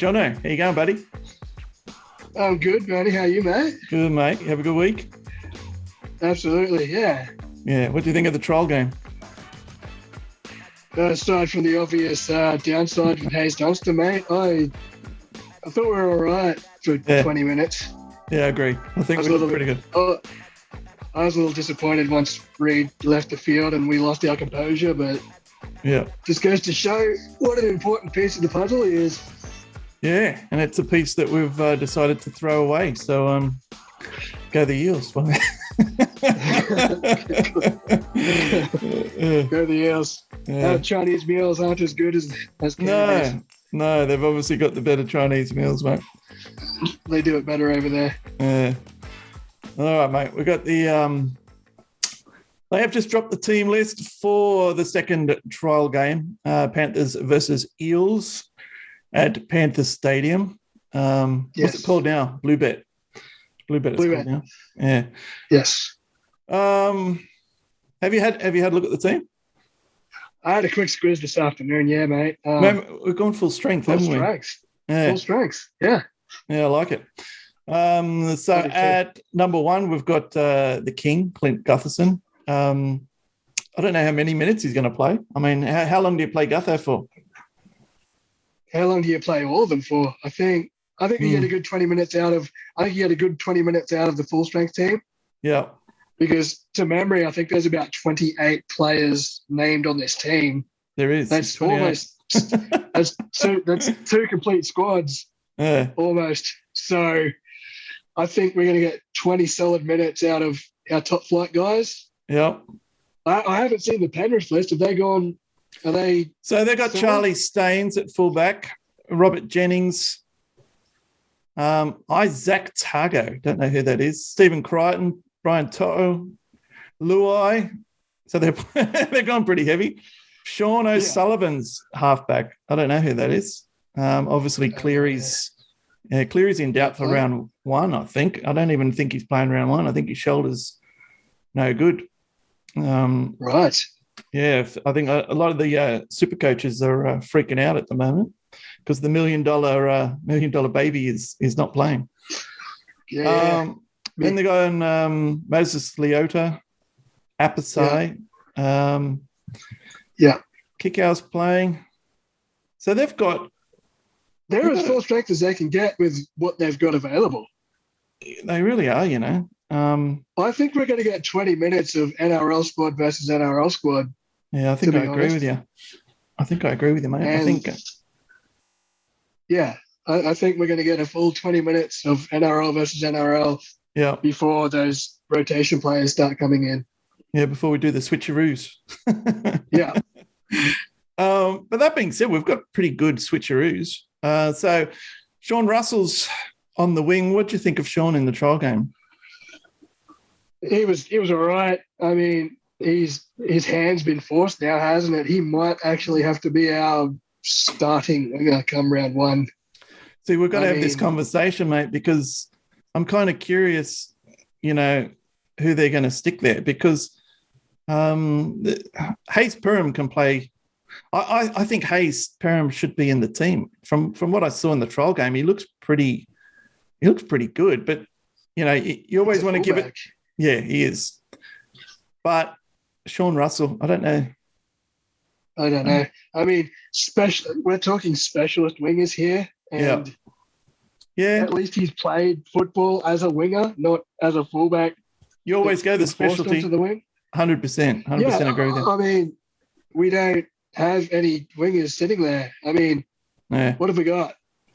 Johnno, how you going, buddy? I'm good, Bernie. How are you, mate? Good, mate. You have a good week? Absolutely, yeah. Yeah. What do you think of the trial game? Aside from the obvious downside with Hayes Dunster, mate, I thought we were all right for 20 minutes. Yeah, I agree. I think we looked pretty good. I was a little disappointed once Reid left the field and we lost our composure, but yeah, just goes to show what an important piece of the puzzle he is. Yeah, and it's a piece that we've decided to throw away. So go the Eels. Go the Eels. Yeah. Chinese meals aren't as good as Canadians. No, they've obviously got the better Chinese meals, mate. They do it better over there. Yeah. All right, mate. We got the they have just dropped the team list for the second trial game, Panthers versus Eels at Panthers Stadium. Yes. What's it called now? Bluebet. Bluebet it's called now. Yeah. Yes. Have you had a look at the team? I had a quick squiz this afternoon, yeah, mate. We've gone full strength, haven't we? Full strength, yeah. Yeah, I like it. So at number one, we've got the King, Clint Gutherson. I don't know how many minutes he's going to play. I mean, how long do you play Gutho for? How long do you play all of them for? I think he had a good 20 minutes out of. I think he had a good 20 minutes out of the full strength team. Yeah. Because to memory, I think there's about 28 players named on this team. There is. That's almost that's two complete squads. Yeah. Almost. So I think we're going to get 20 solid minutes out of our top flight guys. Yeah. I haven't seen the Penrith list. Have they gone? Are they? So they got Charlie Staines at fullback, Robert Jennings, Isaac Targo, don't know who that is, Stephen Crichton, Brian To'o, Luai. So they're gone pretty heavy. Sean O'Sullivan's halfback. I don't know who that is. Obviously Cleary's in doubt for round one, I think. I don't even think he's playing round one. I think his shoulder's no good. Right. Yeah, I think a lot of the super coaches are freaking out at the moment because the $1 million baby is not playing. Yeah. Then they go on Moses Leota, Apasai. Kickout's playing. So they've got... They're as full strength as they can get with what they've got available. They really are, you know. I think we're going to get 20 minutes of NRL squad versus NRL squad. Yeah, I think I agree with you. I think I agree with you, mate. I think we're going to get a full 20 minutes of NRL versus NRL before those rotation players start coming in. Yeah, before we do the switcheroos. Yeah. But that being said, we've got pretty good switcheroos. So Sean Russell's on the wing. What do you think of Sean in the trial game? He was all right. I mean, his hand's been forced now, hasn't it? He might actually have to be our starting come round one. See, we're going to have this conversation, mate, because I'm kind of curious, you know, who they're going to stick there because Hayes Perham can play. I think Hayes Perham should be in the team. From what I saw in the trial game, he looks pretty good. But you know, you always want to give it. Yeah, he is. But Sean Russell, I don't know. I mean, we're talking specialist wingers here, and at least he's played football as a winger, not as a fullback. You always go the specialty. To the wing. 100%. 100% agree with you. I mean, we don't have any wingers sitting there. I mean, what have we got?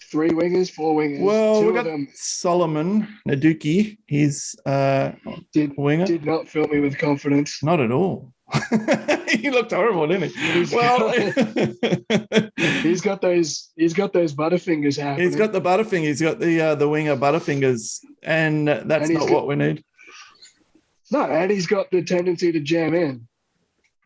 3 wingers, 4 wingers. Well, we got them. Solomon Naduki. He's winger. Did not fill me with confidence. Not at all. He looked horrible, didn't he? He's got those butterfingers happening. He's got the butterfingers. He's got the winger butterfingers, and that's not what we need. No, and he's got the tendency to jam in.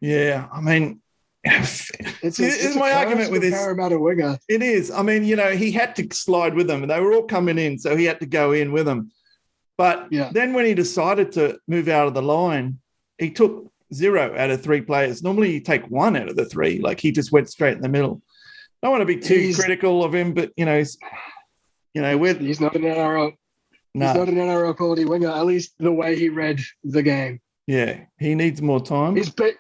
Yeah, I mean, it's my argument with this Parramatta winger. It is. I mean, you know, he had to slide with them. They were all coming in, so he had to go in with them. But then when he decided to move out of the line, he took 0 out of 3 players. Normally you take 1 out of the 3. Like he just went straight in the middle. don't want to be too critical of him, but, he's not an NRL. No. He's not an NRL quality winger, at least the way he read the game. Yeah, he needs more time. He's big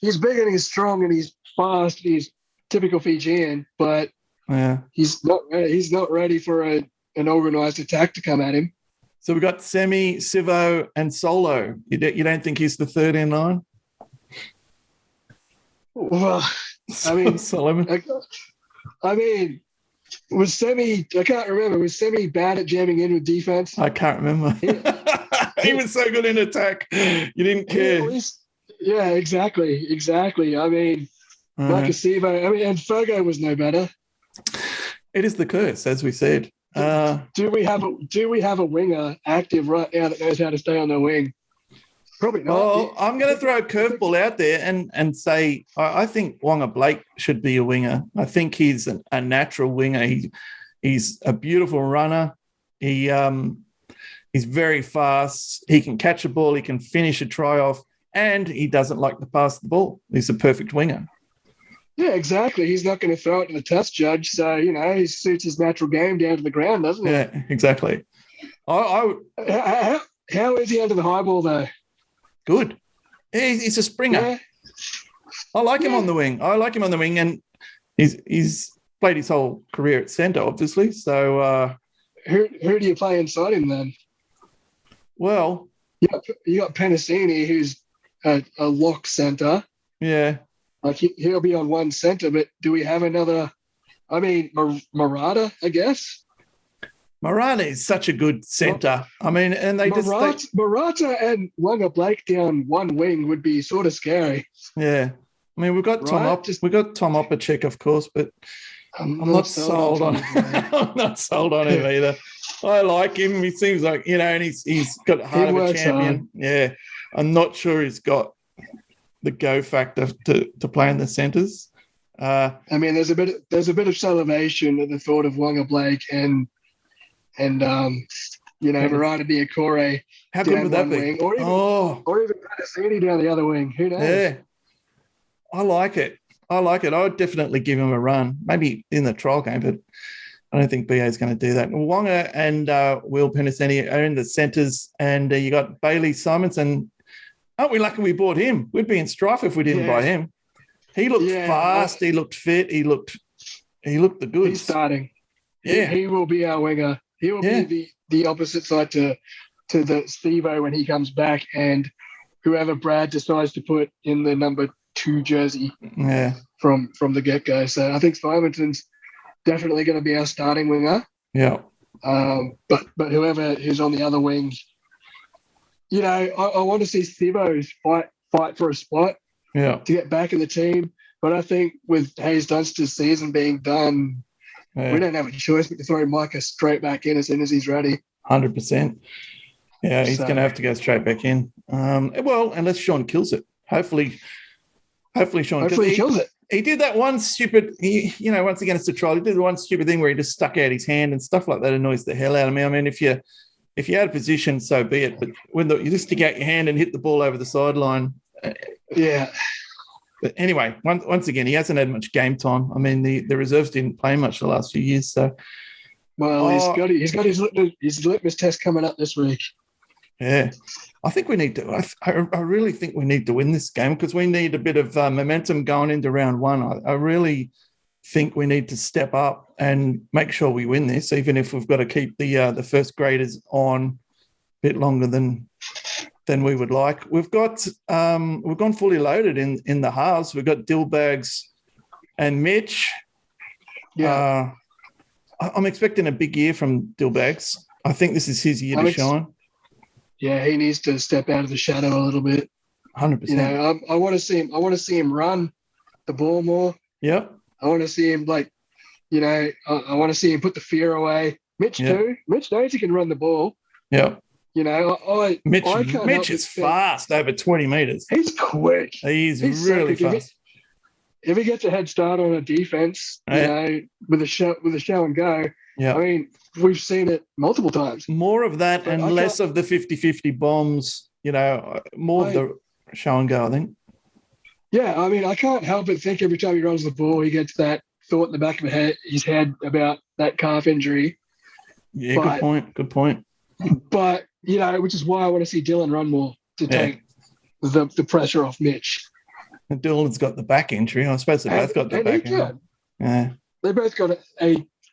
and he's strong and he's fast. He's typical Fijian, but he's not ready for an organised attack to come at him. So we've got Semi, Sivo, and Solo. You don't think he's the third in line? Well, I mean, Solomon. I mean, was Semi? I can't remember. Was Semi bad at jamming in with defense? I can't remember. He was so good in attack. You didn't care. Yeah, exactly. I mean, like a Sivo. I mean, and Fergo was no better. It is the curse, as we said. Do we have a winger active right now that knows how to stay on the wing? Probably not. Well, I'm going to throw a curveball out there and say I think Wonga Blake should be a winger. I think he's a natural winger. He's a beautiful runner. He's very fast. He can catch a ball. He can finish a try off, and he doesn't like to pass the ball. He's a perfect winger. Yeah, exactly. He's not going to throw it to the test judge. So, he suits his natural game down to the ground, doesn't he? Yeah, exactly. How is he under the high ball, though? Good. He's a springer. Yeah. I like him on the wing. And he's played his whole career at centre, obviously. So who do you play inside him then? Well, you got Penasini, who's a lock centre. Yeah. Like he'll be on one centre, but do we have another? I mean, Murata, I guess. Murata is such a good centre. I mean, and Murata and Wonga Blake down one wing would be sort of scary. Yeah. I mean, we've got Tom Opacek, of course, but I'm not sold on I'm not sold on him either. I like him. He seems like, and he's got a heart of a champion. Hard. Yeah. I'm not sure he's got the go factor to play in the centres. I mean, there's a bit of salivation at the thought of Wonga Blake and Murata Diakore. How good would that be? Or even Penasini down the other wing. Who knows? Yeah. I like it. I would definitely give him a run, maybe in the trial game, but I don't think BA is going to do that. Wonga and Will Penasini are in the centres, and you got Bailey Simonson. Aren't we lucky we bought him? We'd be in strife if we didn't buy him. He looked fast. He looked fit. He looked the goods. He's starting. Yeah. He will be our winger. He will be the opposite side to the Stevo when he comes back, and whoever Brad decides to put in the number 2 jersey from the get-go. So I think Simonson's definitely going to be our starting winger. Yeah. But whoever who's on the other wing, I want to see Stevo fight for a spot to get back in the team. But I think with Hayes Dunster's season being done, we don't have a choice but to throw Micah straight back in as soon as he's ready. 100%. Yeah, he's going to have to go straight back in. Well, unless Sean kills it. Hopefully Sean kills it. He did that one stupid, once again, it's a trial. He did the one stupid thing where he just stuck out his hand and stuff like that annoys the hell out of me. I mean, if you had a position, so be it. But when you just stick out your hand and hit the ball over the sideline. Yeah. But anyway, once again, he hasn't had much game time. I mean, the reserves didn't play much the last few years. So, well, he's got his litmus test coming up this week. Yeah, I think we need to. I really think we need to win this game because we need a bit of momentum going into round one. I really think we need to step up and make sure we win this, even if we've got to keep the first graders on a bit longer than we would like. We've gone fully loaded in the halves. We've got Dillbags and Mitch. Yeah, I'm expecting a big year from Dillbags. I think this is his year to shine. Yeah, he needs to step out of the shadow a little bit. 100%. I want to see him. I want to see him run the ball more. Yep. I want to see him I want to see him put the fear away. Mitch too. Mitch knows he can run the ball. Yep. Mitch is fast over 20 metres. He's quick. He's really fast. If he gets a head start on a defence, with a show and go. Yeah. I mean, we've seen it multiple times. More of that and less of the 50-50 bombs, more of the show and go, I think. Yeah, I mean, I can't help but think every time he runs the ball, he gets that thought in the back of his head about that calf injury. Yeah, good point. But, which is why I want to see Dylan run more to take the pressure off Mitch. And Dylan's got the back injury. I suppose they both got the back injury. Yeah. They both got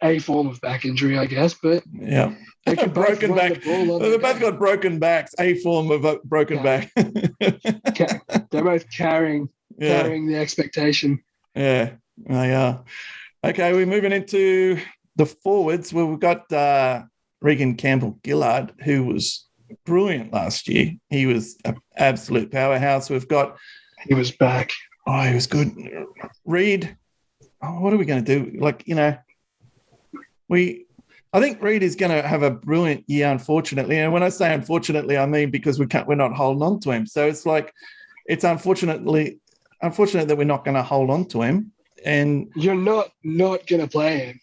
a form of back injury, I guess, but yeah. They can broken back. They both got broken backs, a form of a broken back. They're both carrying the expectation. Yeah, they are. Okay, we're moving into the forwards. Well, we've got Regan Campbell-Gillard, who was brilliant last year. He was an absolute powerhouse. He was back. Oh, he was good. Reed, what are we going to do? I think Reed is going to have a brilliant year, unfortunately. And when I say unfortunately, I mean because we're not holding on to him. So it's unfortunate that we're not going to hold on to him. And you're not going to play him.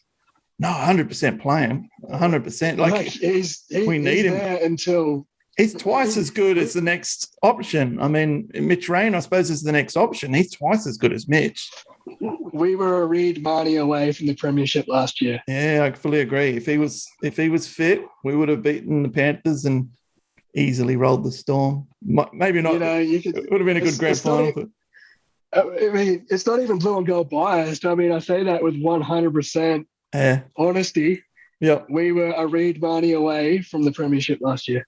No, 100% play him. 100%. We need him until he's twice as good as the next option. I mean, Mitch Rain, I suppose, is the next option. He's twice as good as Mitch. We were a Reed Marnie away from the premiership last year. Yeah, I fully agree. If he was fit, we would have beaten the Panthers and easily rolled the Storm. Maybe not. It would have been a good grand final. It's not even blue and gold biased. I mean, I say that with 100% honesty. Yeah, we were a Reed Marnie away from the premiership last year.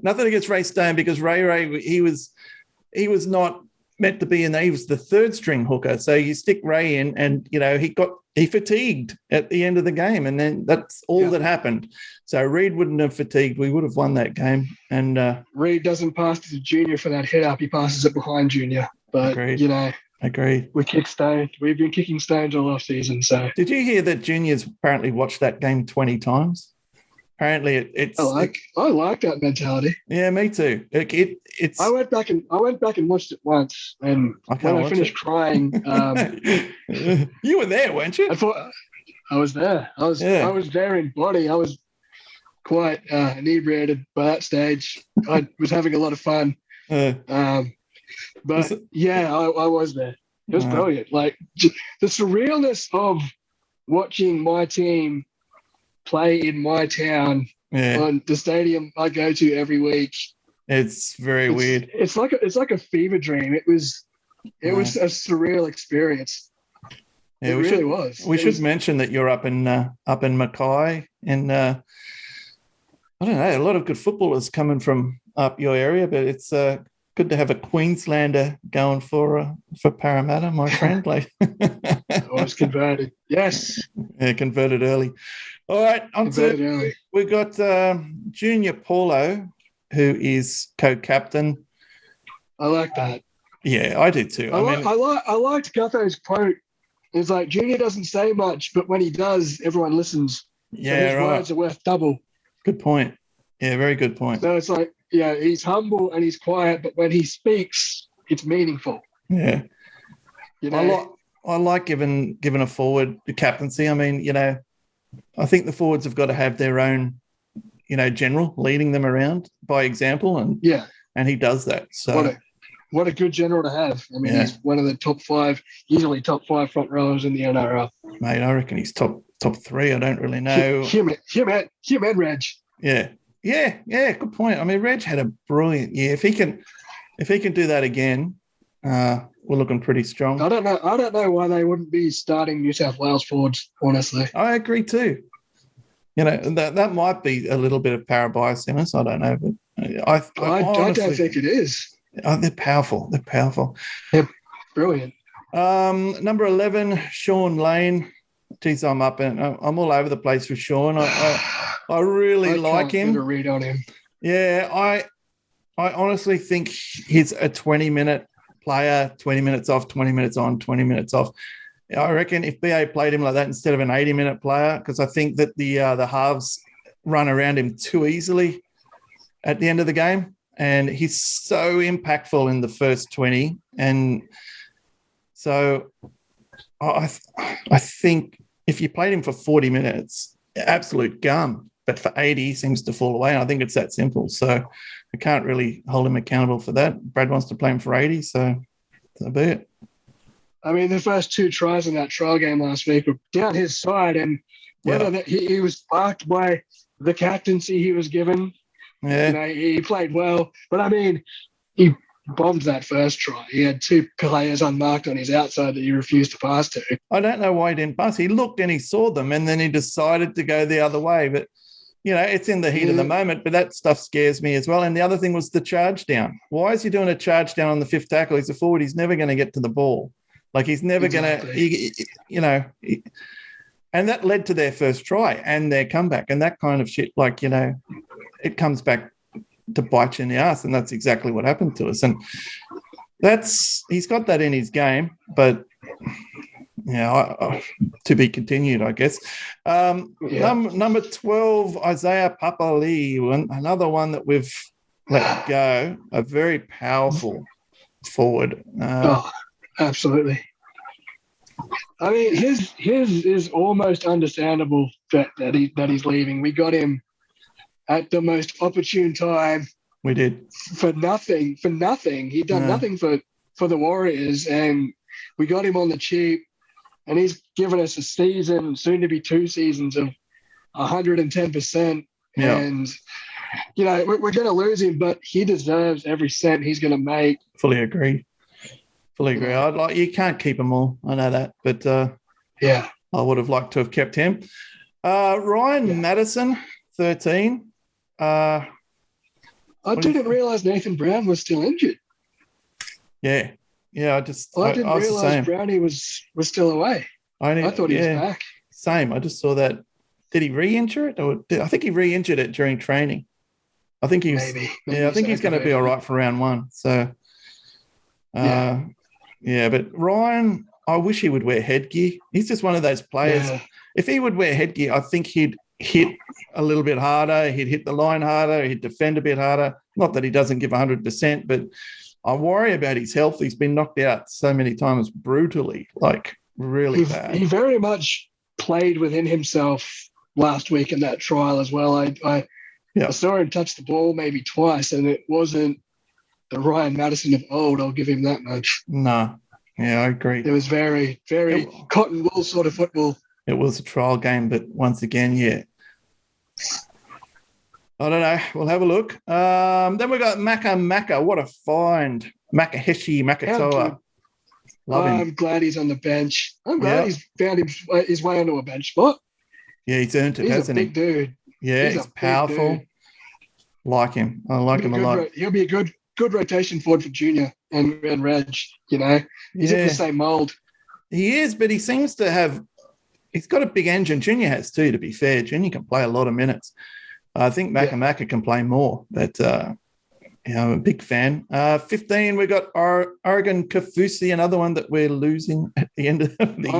Nothing against Ray Stone, because Ray, he was not meant to be in there. He was the third string hooker. So you stick Ray in and, he fatigued at the end of the game. And then that's all that happened. So Reed wouldn't have fatigued. We would have won that game. And Reed doesn't pass to Junior for that hit up. He passes it behind Junior. But, Agreed. We kick Stone. We've been kicking Stones all off season. So did you hear that Junior's apparently watched that game 20 times? Apparently, it's. I like that mentality. Yeah, me too. It's. I went back and watched it once, and when I finished crying, you were there, weren't you? I was there. I was there in body. I was quite inebriated by that stage. I was having a lot of fun. But I was there. It was brilliant. Like the surrealness of watching my team play in my town on the stadium I go to every week. It's very weird. It's like a fever dream. It was a surreal experience. Yeah, it really was. We should mention that you're up in Mackay, and I don't know, a lot of good footballers coming from up your area, but it's good to have a Queenslander going for Parramatta, my friend. I was converted. Yes. Yeah, converted early. All right, we got Junior Paulo, who is co-captain. I like that. Yeah, I did too. I liked Gutho's quote. It's like Junior doesn't say much, but when he does, everyone listens. Yeah, so his words are worth double. Good point. Yeah, very good point. So it's like, he's humble and he's quiet, but when he speaks, it's meaningful. Yeah. I like giving a forward the captaincy. I mean, I think the forwards have got to have their own, general leading them around by example, and he does that. So what a good general to have. I mean, he's one of the top 5, easily top 5 front rowers in the NRL. Mate, I reckon he's top 3. I don't really know. Him and Reg. Yeah. Good point. I mean, Reg had a brilliant year. If he can do that again, we're looking pretty strong. I don't know why they wouldn't be starting New South Wales forwards, honestly. I agree too. That might be a little bit of Parra bias in us. I don't know, but I honestly, don't think it is. They're powerful. They're brilliant. Number 11, Sean Lane. Geez, I'm all over the place with Sean. I really like him. I can't read on him. Yeah, I honestly think he's a 20-minute player, 20 minutes off, 20 minutes on, 20 minutes off. I reckon if BA played him like that instead of an 80-minute player, because I think that the halves run around him too easily at the end of the game, and he's so impactful in the first 20. And so I think if you played him for 40 minutes, absolute gum. But for 80, he seems to fall away. And I think it's that simple. So I can't really hold him accountable for that. Brad wants to play him for 80, so be it. I mean, the first 2 tries in that trial game last week were down his side, and whether that he was sparked by the captaincy he was given, he played well. But I mean, he bombed that first try. He had 2 players unmarked on his outside that he refused to pass to. I don't know why he didn't pass. He looked and he saw them, and then he decided to go the other way. But, it's in the heat of the moment, but that stuff scares me as well. And the other thing was the charge down. Why is he doing a charge down on the 5th tackle? He's a forward. He's never going to get to the ball. Like, he's never going to, and that led to their first try and their comeback and that kind of shit. Like, it comes back to bite you in the ass, and that's exactly what happened to us. And he's got that in his game, but to be continued, I guess. Number 12, Isaiah Papali'i, another one that we've let go, a very powerful forward. Absolutely. I mean, his is almost understandable that he's leaving. We got him at the most opportune time. We did. For nothing. He'd done nothing for the Warriors, and we got him on the cheap, and he's given us a season, soon to be 2 seasons of 110%. Yeah. And, we're going to lose him, but he deserves every cent he's going to make. Fully agree. You can't keep them all. I know that, but I would have liked to have kept him. Ryan Madison, 13. I didn't realise Nathan Brown was still injured. Yeah. I didn't realise Brownie was still away. I thought he was back. Same. I just saw that. Did he re-injure it? I think he re-injured it during training. I think he was. Maybe I think he's going to be all right for round 1. So, but Ryan, I wish he would wear headgear. He's just one of those players. Yeah. If he would wear headgear, I think he'd hit a little bit harder. He'd hit the line harder. He'd defend a bit harder. Not that he doesn't give 100%, but I worry about his health. He's been knocked out so many times brutally, like really bad. He very much played within himself last week in that trial as well. I saw him touch the ball maybe twice, and it wasn't the Ryan Madison of old. I'll give him that much. No. Yeah, I agree. It was very, very cotton wool sort of football. It was a trial game, but once again, I don't know. We'll have a look. Then we got Maka. What a find. Makaheshi Makatoa. Love him. I'm glad he's on the bench. I'm glad he's found his way onto a bench spot. Yeah, he's earned it, hasn't he? He's a big dude. Yeah, he's powerful. Like him. I like him a lot. He'll be a good rotation forward for Junior and Reg, He's in the same mould. He is, but he seems to have – he's got a big engine. Junior has too, to be fair. Junior can play a lot of minutes. I think Maka can play more, but I'm a big fan. 15, we got Oregon Kafusi, another one that we're losing at the end of the year. I'm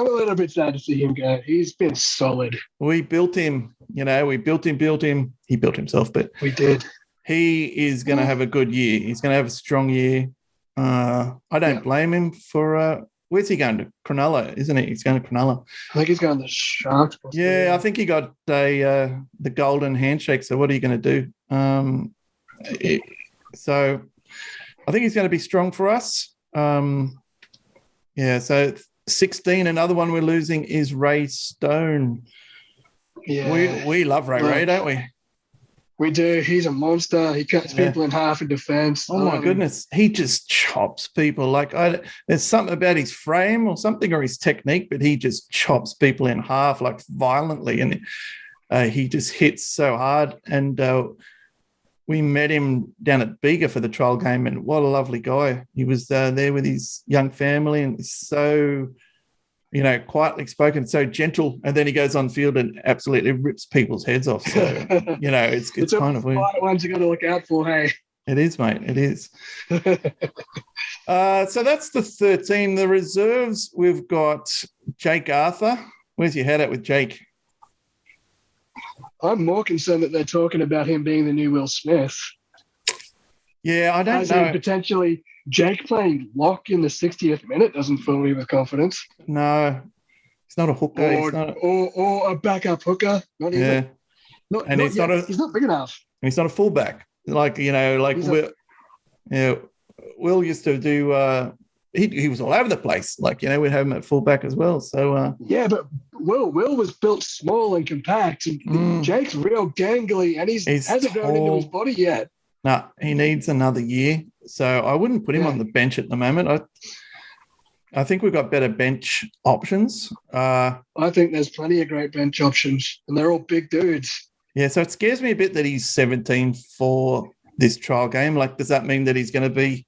a little bit sad to see him go. He's been solid. We built him, we built him. He built himself, but we did. He is going to have a good year. He's going to have a strong year. I don't blame him for where's he going to? Cronulla, isn't he? He's going to Cronulla. I think he's going to the Sharks. Possibly. Yeah, I think he got the golden handshake. So what are you going to do? So I think he's going to be strong for us. So 16, another one we're losing is Ray Stone. Yeah. We love Ray, don't we? We do. He's a monster. He cuts people in half in defence. Oh, my goodness. He just chops people. Like, there's something about his frame or something or his technique, but he just chops people in half, like, violently. And he just hits so hard. And we met him down at Bega for the trial game, and what a lovely guy. He was there with his young family, and he's so... quietly spoken, so gentle, and then he goes on field and absolutely rips people's heads off. So, it's kind of weird. Ones you got to look out for, hey. It is, mate. It is. So that's the 13. The reserves, we've got Jake Arthur. Where's your head at with Jake? I'm more concerned that they're talking about him being the new Will Smith. Yeah, I don't know. Potentially... Jake playing lock in the 60th minute doesn't fill me with confidence. No, he's not a hooker. Or a backup hooker. Not even. He's not big enough. He's not a fullback. Will used to do he was all over the place. Like, we'd have him at fullback as well. So yeah, but Will was built small and compact. And Jake's real gangly, and he hasn't grown into his body yet. No, he needs another year. So I wouldn't put him on the bench at the moment. I think we've got better bench options. I think there's plenty of great bench options, and they're all big dudes. Yeah, so it scares me a bit that he's 17 for this trial game. Like, does that mean that he's going to be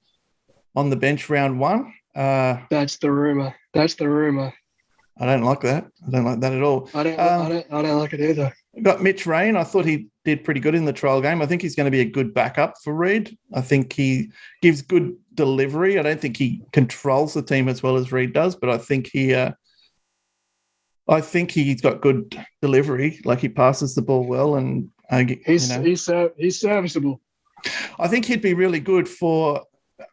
on the bench round one? That's the rumor. I don't like that. I don't like that at all. I don't like it either. Got Mitch Rain. I thought he did pretty good in the trial game. I think he's going to be a good backup for Reid. I think he gives good delivery. I don't think he controls the team as well as Reid does, but I think he's got good delivery. Like, he passes the ball well, and he's serviceable. I think he'd be really good for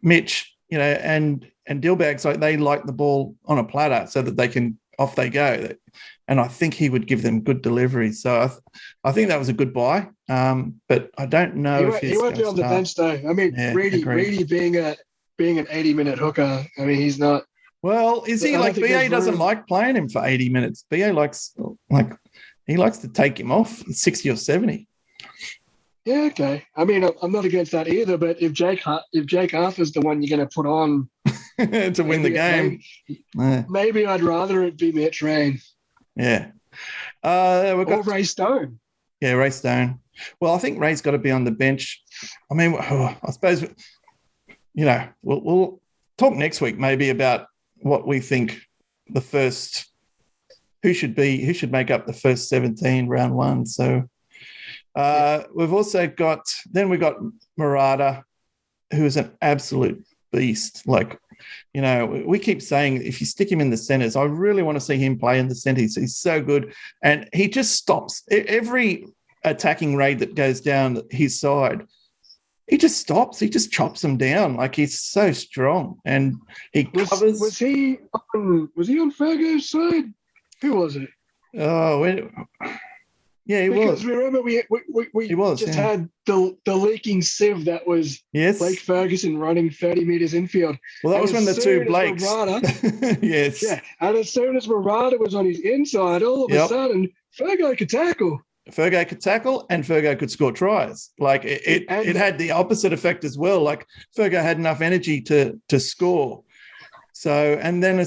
Mitch, and Dillbags. Like, they like the ball on a platter so that off they go. And I think he would give them good delivery. So I think that was a good buy. But I don't know if he won't be on the bench though. I mean, Reedy being an 80-minute hooker. I mean, he's not. Well, is he like BA doesn't like playing him for 80 minutes? BA likes to take him off 60 or 70. Yeah, okay. I mean, I'm not against that either. But if Jake Arthur's the one you're going to put on to win the game, maybe I'd rather it be Mitch Rain. Yeah. Or Ray Stone. Yeah, Ray Stone. Well, I think Ray's got to be on the bench. I mean, I suppose, we'll talk next week maybe about what we think who should make up the first 17 round one. So we've also got Murata, who is an absolute beast. Like, we keep saying if you stick him in the centres, I really want to see him play in the centres. He's so good. And he just stops every attacking raid that goes down his side. He just stops. He just chops them down. Like, he's so strong, and he covers. Was he on Fergo's side? Who was it? Oh, yeah, he was. Because remember, we had the leaking sieve that was Blake Ferguson running 30 metres infield. Well, that was when the two Blakes. Yes. Yeah, and as soon as Murata was on his inside, all of a sudden, Fergo could tackle. And Fergo could score tries. Like, it had the opposite effect as well. Like, Fergo had enough energy to score. So, and then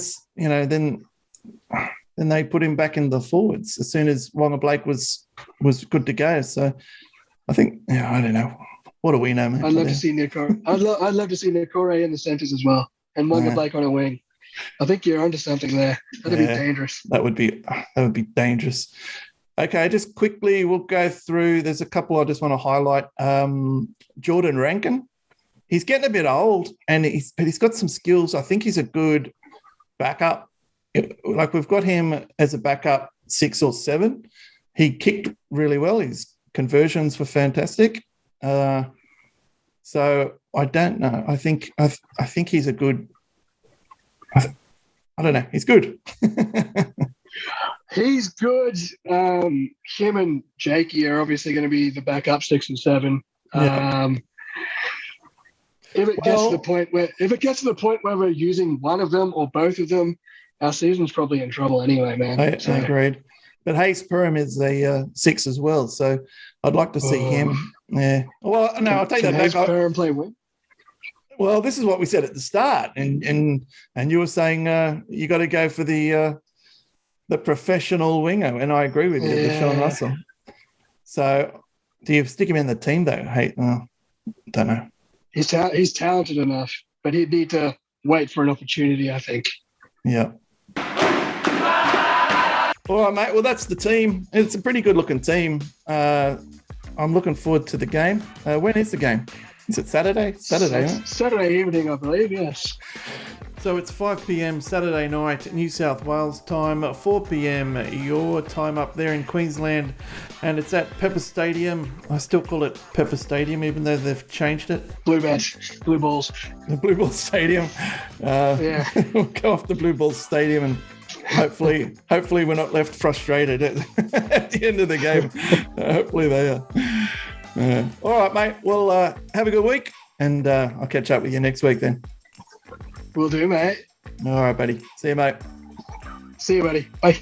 then they put him back in the forwards as soon as Wonga Blake was good to go. So I think, I don't know. What do we know, man? I'd love to see Nikore. I'd love to see Nikore in the centres as well, and Wonga Blake on a wing. I think you're onto something there. That'd be dangerous. That would be dangerous. Okay, just quickly, we'll go through. There's a couple I just want to highlight. Jordan Rankin. He's getting a bit old, but he's got some skills. I think he's a good backup. Like, we've got him as a backup 6 or 7. He kicked really well. His conversions were fantastic. So I don't know. I think he's a good. I don't know. He's good. He's good. Him and Jakey are obviously going to be the backup 6 and 7. Yeah. If it gets to the point where we're using one of them or both of them, our season's probably in trouble anyway, man. I agreed. But Hayes Perham is a 6 as well, so I'd like to see him. Yeah. Well, no, I'll take that back. Perham play wing? Well, this is what we said at the start, and you were saying you got to go for the professional winger, and I agree with you, the Sean Russell. So, do you stick him in the team though? Hey, don't know. He's talented enough, but he'd need to wait for an opportunity, I think. Yeah. All right, mate. Well, that's the team. It's a pretty good-looking team. I'm looking forward to the game. When is the game? Is it Saturday? Saturday, right? Saturday evening, I believe, yes. So it's 5 p.m. Saturday night, New South Wales time, 4 p.m. your time up there in Queensland, and it's at Pepper Stadium. I still call it Pepper Stadium, even though they've changed it. Blue Balls. The Blue Balls Stadium. We'll go off the Blue Balls Stadium, and hopefully we're not left frustrated at the end of the game. Hopefully they are. All right, mate. Well, have a good week, and I'll catch up with you next week then. Will do, mate. All right, buddy. See you, mate. See you, buddy. Bye.